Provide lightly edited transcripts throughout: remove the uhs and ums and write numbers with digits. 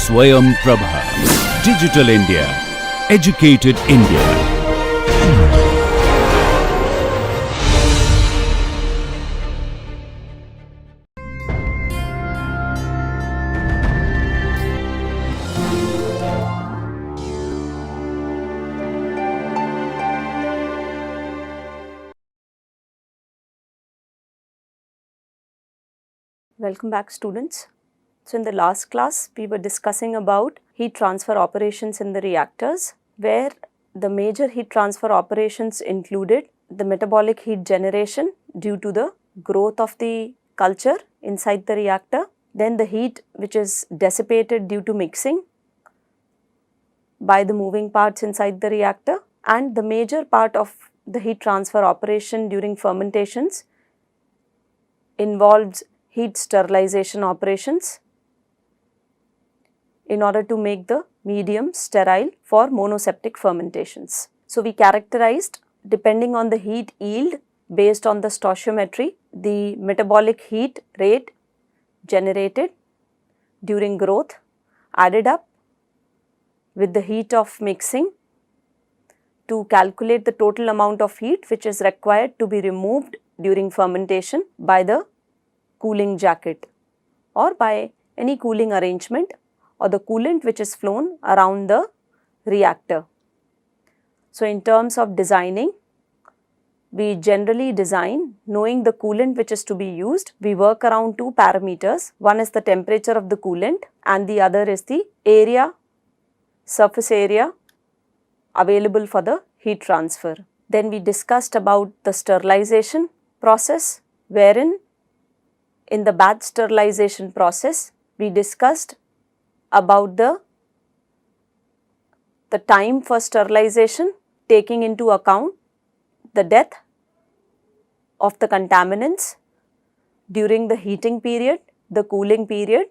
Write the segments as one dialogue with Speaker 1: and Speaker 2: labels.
Speaker 1: Swayam Prabha. Digital India. Educated India.
Speaker 2: Welcome back, students. So in the last class, we were discussing about heat transfer operations in the reactors, where the major heat transfer operations included the metabolic heat generation due to the growth of the culture inside the reactor, then the heat which is dissipated due to mixing by the moving parts inside the reactor, and the major part of the heat transfer operation during fermentations involves heat sterilization operations in order to make the medium sterile for monoseptic fermentations. So we characterized, depending on the heat yield based on the stoichiometry, the metabolic heat rate generated during growth added up with the heat of mixing to calculate the total amount of heat which is required to be removed during fermentation by the cooling jacket or by any cooling arrangement or the coolant which is flown around the reactor. So in terms of designing, we generally design knowing the coolant which is to be used. We work around two parameters. One is the temperature of the coolant and the other is the area, surface area available for the heat transfer. Then we discussed about the sterilization process, wherein in the batch sterilization process, we discussed about the time for sterilization, taking into account the death of the contaminants during the heating period, the cooling period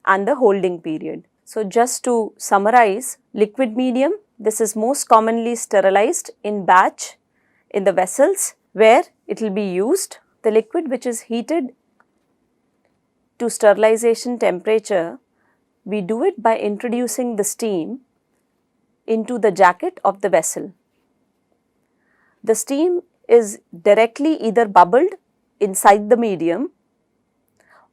Speaker 2: and the holding period. So just to summarize, liquid medium, this is most commonly sterilized in batch in the vessels where it will be used. The liquid which is heated to sterilization temperature, we do it by introducing the steam into the jacket of the vessel. The steam is directly either bubbled inside the medium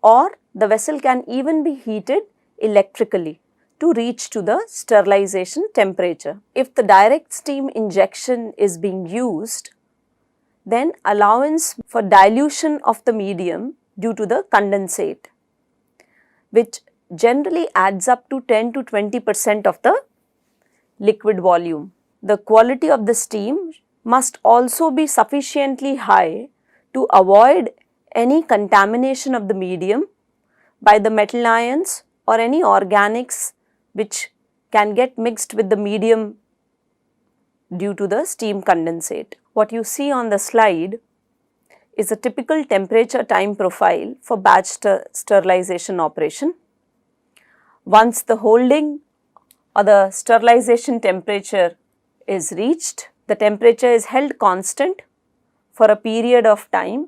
Speaker 2: or the vessel can even be heated electrically to reach to the sterilization temperature. If the direct steam injection is being used, then allowance for dilution of the medium due to the condensate, which generally adds up to 10 to 20% of the liquid volume. The quality of the steam must also be sufficiently high to avoid any contamination of the medium by the metal ions or any organics which can get mixed with the medium due to the steam condensate. What you see on the slide is a typical temperature time profile for batch sterilization operation. Once the holding or the sterilization temperature is reached, the temperature is held constant for a period of time,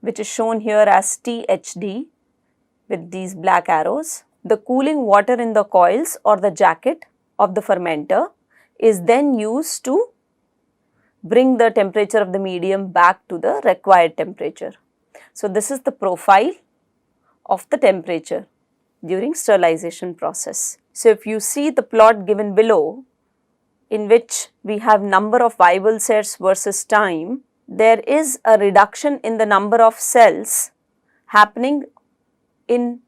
Speaker 2: which is shown here as THD with these black arrows. The cooling water in the coils or the jacket of the fermenter is then used to bring the temperature of the medium back to the required temperature. So this is the profile of the temperature during sterilization process. So if you see the plot given below, in which we have number of viable cells versus time, there is a reduction in the number of cells happening in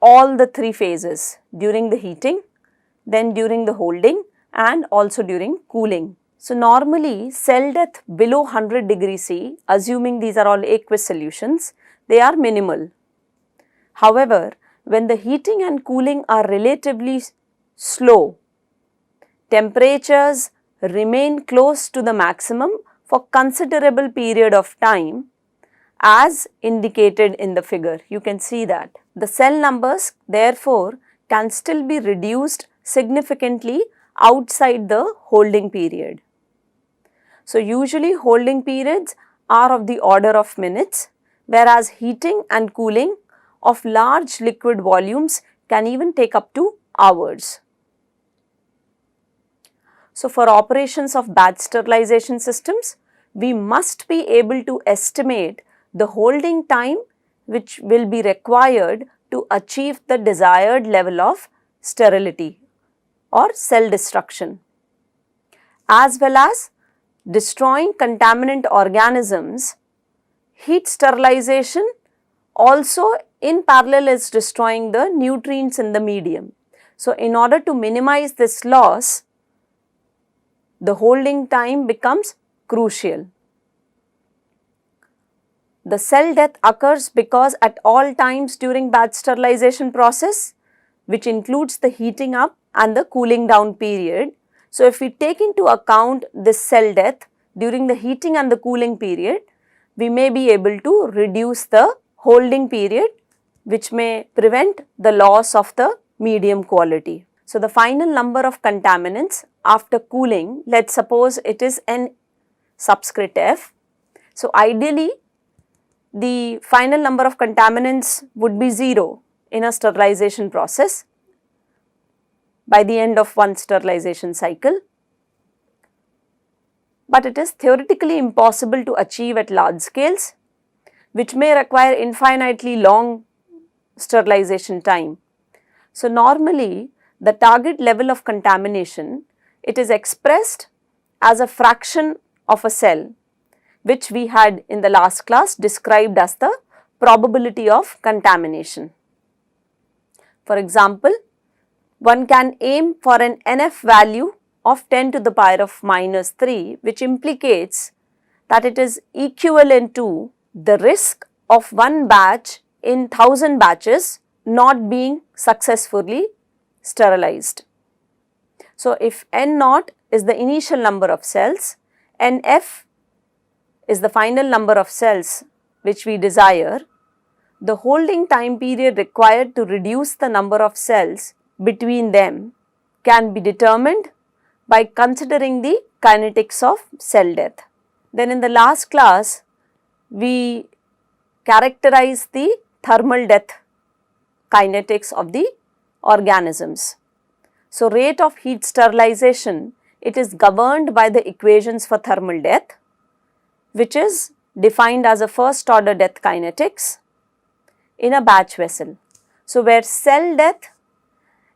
Speaker 2: all the three phases, during the heating, then during the holding and also during cooling. So normally cell death below 100 degrees C, assuming these are all aqueous solutions, they are minimal. However, when the heating and cooling are relatively slow, temperatures remain close to the maximum for considerable period of time as indicated in the figure. You can see that. The cell numbers therefore can still be reduced significantly outside the holding period. So usually holding periods are of the order of minutes, whereas heating and cooling of large liquid volumes can even take up to hours. So, for operations of batch sterilization systems, we must be able to estimate the holding time which will be required to achieve the desired level of sterility or cell destruction, as well as destroying contaminant organisms. Heat sterilization also in parallel is destroying the nutrients in the medium. So, in order to minimize this loss, the holding time becomes crucial. The cell death occurs because at all times during batch sterilization process, which includes the heating up and the cooling down period. So, if we take into account this cell death during the heating and the cooling period, we may be able to reduce the holding period, which may prevent the loss of the medium quality. So, the final number of contaminants after cooling, let us suppose it is N subscript F. So, ideally the final number of contaminants would be 0 in a sterilization process by the end of one sterilization cycle, but it is theoretically impossible to achieve at large scales, which may require infinitely long sterilization time. So, normally the target level of contamination, it is expressed as a fraction of a cell, which we had in the last class described as the probability of contamination. For example, one can aim for an NF value of 10 to the power of minus 3, which implicates that it is equivalent to the risk of one batch in 1000 batches not being successfully sterilized. So, if N naught is the initial number of cells, NF is the final number of cells which we desire, the holding time period required to reduce the number of cells between them can be determined by considering the kinetics of cell death. Then in the last class, we characterized the thermal death kinetics of the organisms. So, rate of heat sterilization, it is governed by the equations for thermal death, which is defined as a first order death kinetics in a batch vessel. So, where cell death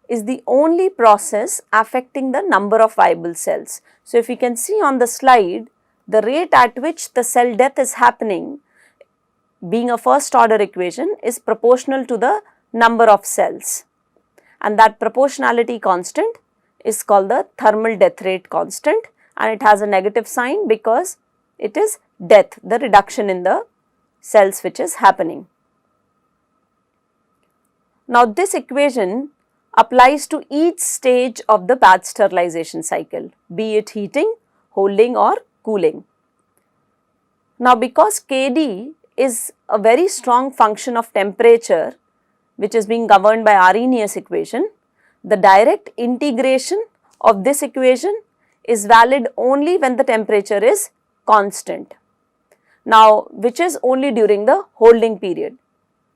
Speaker 2: is the only process affecting the number of viable cells. So, if you can see on the slide, the rate at which the cell death is happening, being a first order equation, is proportional to the number of cells, and that proportionality constant is called the thermal death rate constant, and it has a negative sign because it is death, the reduction in the cells which is happening. Now, this equation applies to each stage of the batch sterilization cycle, be it heating, holding or cooling. Now, because Kd is a very strong function of temperature which is being governed by Arrhenius equation, the direct integration of this equation is valid only when the temperature is constant. Now, which is only during the holding period.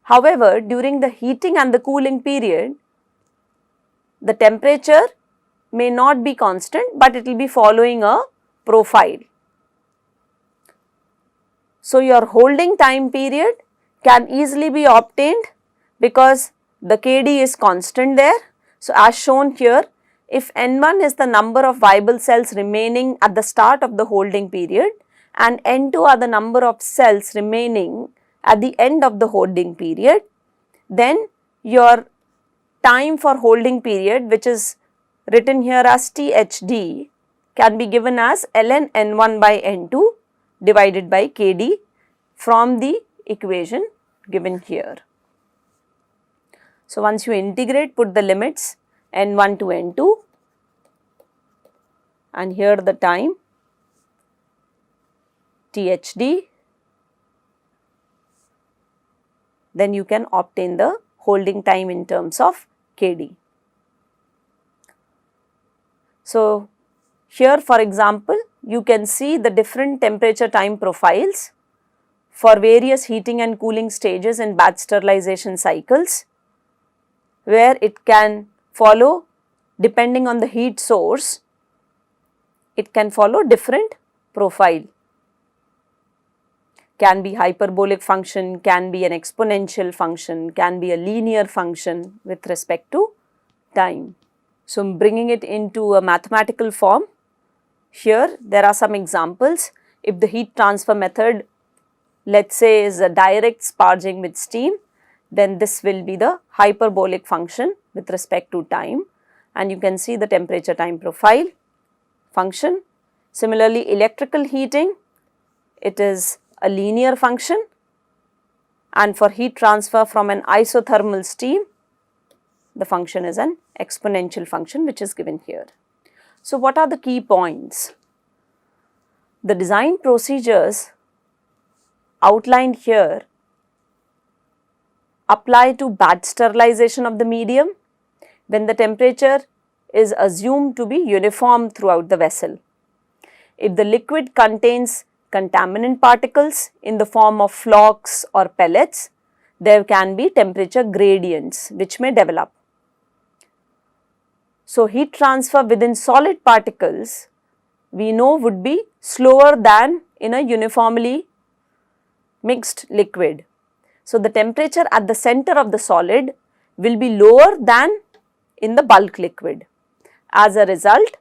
Speaker 2: However, during the heating and the cooling period, the temperature may not be constant, but it will be following a profile. So, your holding time period can easily be obtained because the Kd is constant there. So, as shown here, if N1 is the number of viable cells remaining at the start of the holding period and N2 are the number of cells remaining at the end of the holding period, then your time for holding period, which is written here as THD, can be given as ln N1 by N2 divided by Kd from the equation given here. So, once you integrate, put the limits N1 to N2 and here the time THD, then you can obtain the holding time in terms of Kd. So, here for example, you can see the different temperature time profiles for various heating and cooling stages in batch sterilization cycles, where it can follow, depending on the heat source, it can follow different profile. Can be hyperbolic function, can be an exponential function, can be a linear function with respect to time. So, bringing it into a mathematical form, here there are some examples. If the heat transfer method, let us say, is a direct sparging with steam, then this will be the hyperbolic function with respect to time, and you can see the temperature time profile function. Similarly, electrical heating, it is a linear function, and for heat transfer from an isothermal steam, the function is an exponential function which is given here. So, what are the key points? The design procedures outlined here apply to batch sterilization of the medium when the temperature is assumed to be uniform throughout the vessel. If the liquid contains contaminant particles in the form of flocks or pellets, there can be temperature gradients which may develop. So, heat transfer within solid particles we know would be slower than in a uniformly mixed liquid. So, the temperature at the center of the solid will be lower than in the bulk liquid. As a result,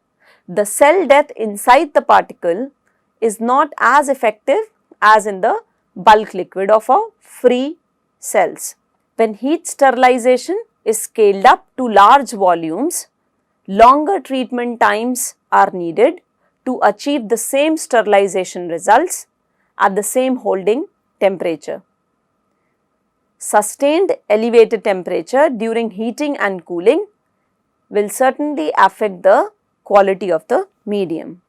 Speaker 2: the cell death inside the particle is not as effective as in the bulk liquid of a free cells. When heat sterilization is scaled up to large volumes, longer treatment times are needed to achieve the same sterilization results at the same holding temperature. Sustained elevated temperature during heating and cooling will certainly affect the quality of the medium.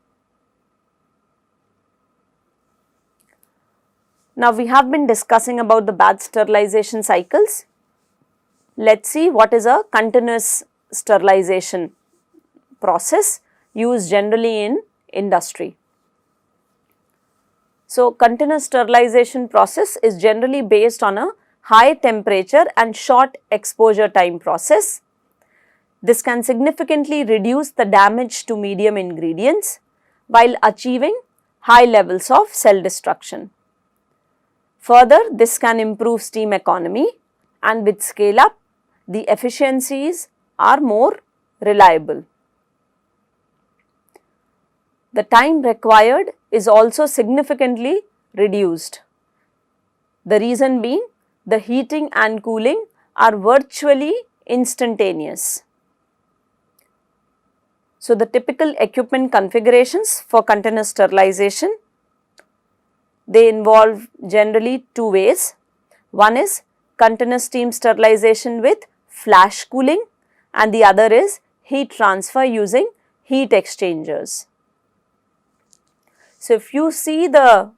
Speaker 2: Now, we have been discussing about the batch sterilization cycles. Let us see what is a continuous sterilization process used generally in industry. So, continuous sterilization process is generally based on a high temperature and short exposure time process. This can significantly reduce the damage to medium ingredients while achieving high levels of cell destruction. Further, this can improve steam economy, and with scale up, the efficiencies are more reliable. The time required is also significantly reduced. The reason being, the heating and cooling are virtually instantaneous. So, the typical equipment configurations for continuous sterilization, they involve generally two ways. One is continuous steam sterilization with flash cooling, and the other is heat transfer using heat exchangers. So, if you see the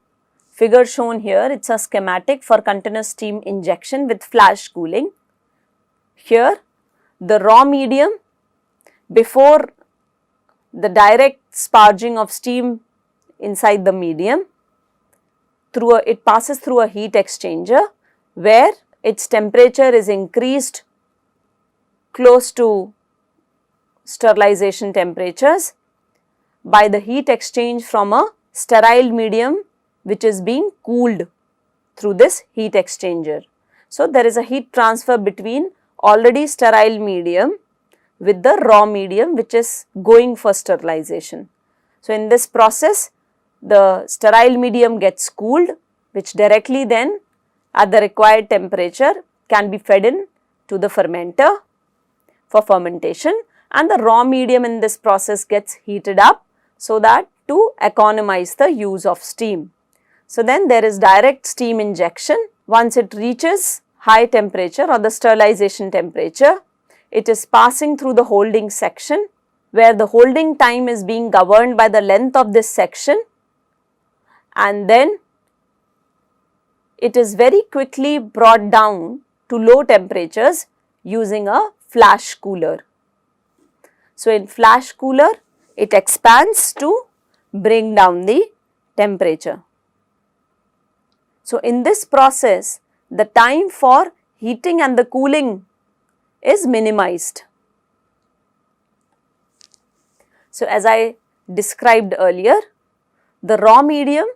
Speaker 2: figure shown here, it is a schematic for continuous steam injection with flash cooling. Here, the raw medium before the direct sparging of steam inside the medium, it passes through a heat exchanger where its temperature is increased close to sterilization temperatures by the heat exchange from a sterile medium which is being cooled through this heat exchanger. So, there is a heat transfer between already sterile medium with the raw medium which is going for sterilization. So, in this process, the sterile medium gets cooled, which directly then at the required temperature can be fed in to the fermenter for fermentation, and the raw medium in this process gets heated up so that to economize the use of steam. So, then there is direct steam injection. Once it reaches high temperature or the sterilization temperature, it is passing through the holding section where the holding time is being governed by the length of this section, and then it is very quickly brought down to low temperatures using a flash cooler. So, in flash cooler, it expands to bring down the temperature. So, in this process, the time for heating and the cooling is minimized. So, as I described earlier, the raw medium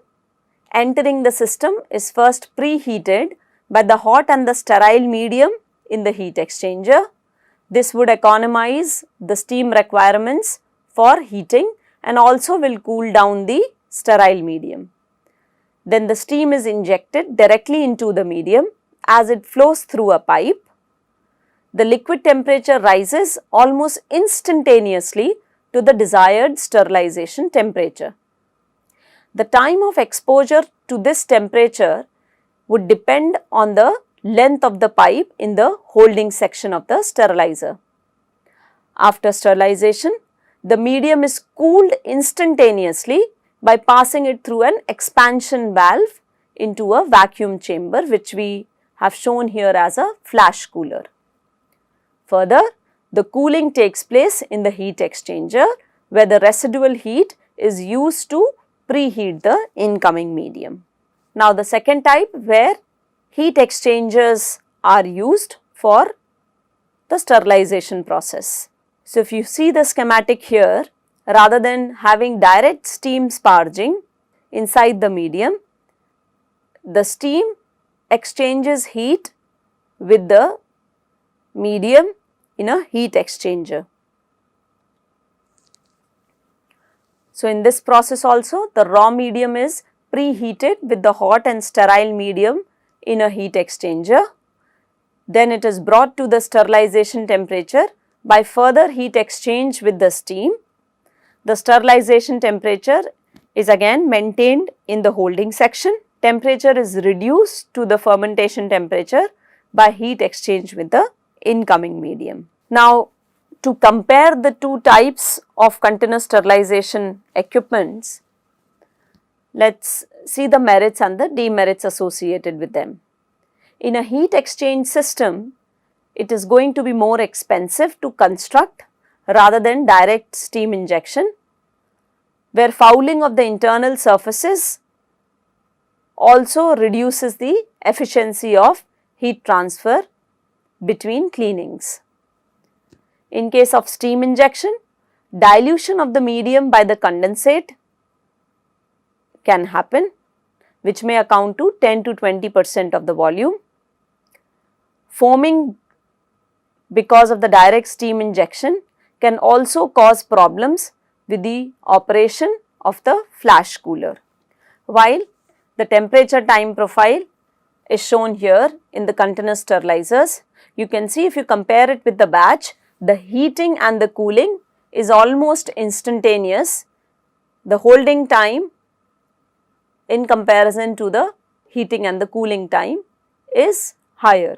Speaker 2: entering the system is first preheated by the hot and the sterile medium in the heat exchanger. This would economize the steam requirements for heating and also will cool down the sterile medium. Then the steam is injected directly into the medium as it flows through a pipe. The liquid temperature rises almost instantaneously to the desired sterilization temperature. The time of exposure to this temperature would depend on the length of the pipe in the holding section of the sterilizer. After sterilization, the medium is cooled instantaneously by passing it through an expansion valve into a vacuum chamber, which we have shown here as a flash cooler. Further, the cooling takes place in the heat exchanger, where the residual heat is used to preheat the incoming medium. Now, the second type where heat exchangers are used for the sterilization process. So, if you see the schematic here, rather than having direct steam sparging inside the medium, the steam exchanges heat with the medium in a heat exchanger. So, in this process also the raw medium is preheated with the hot and sterile medium in a heat exchanger. Then it is brought to the sterilization temperature by further heat exchange with the steam. The sterilization temperature is again maintained in the holding section. Temperature is reduced to the fermentation temperature by heat exchange with the incoming medium. Now, to compare the two types of continuous sterilization equipments, let us see the merits and the demerits associated with them. In a heat exchange system, it is going to be more expensive to construct rather than direct steam injection, where fouling of the internal surfaces also reduces the efficiency of heat transfer between cleanings. In case of steam injection, dilution of the medium by the condensate can happen, which may account to 10 to 20% of the volume. Foaming because of the direct steam injection can also cause problems with the operation of the flash cooler. While the temperature time profile is shown here in the continuous sterilizers, you can see if you compare it with the batch, the heating and the cooling is almost instantaneous. The holding time in comparison to the heating and the cooling time is higher.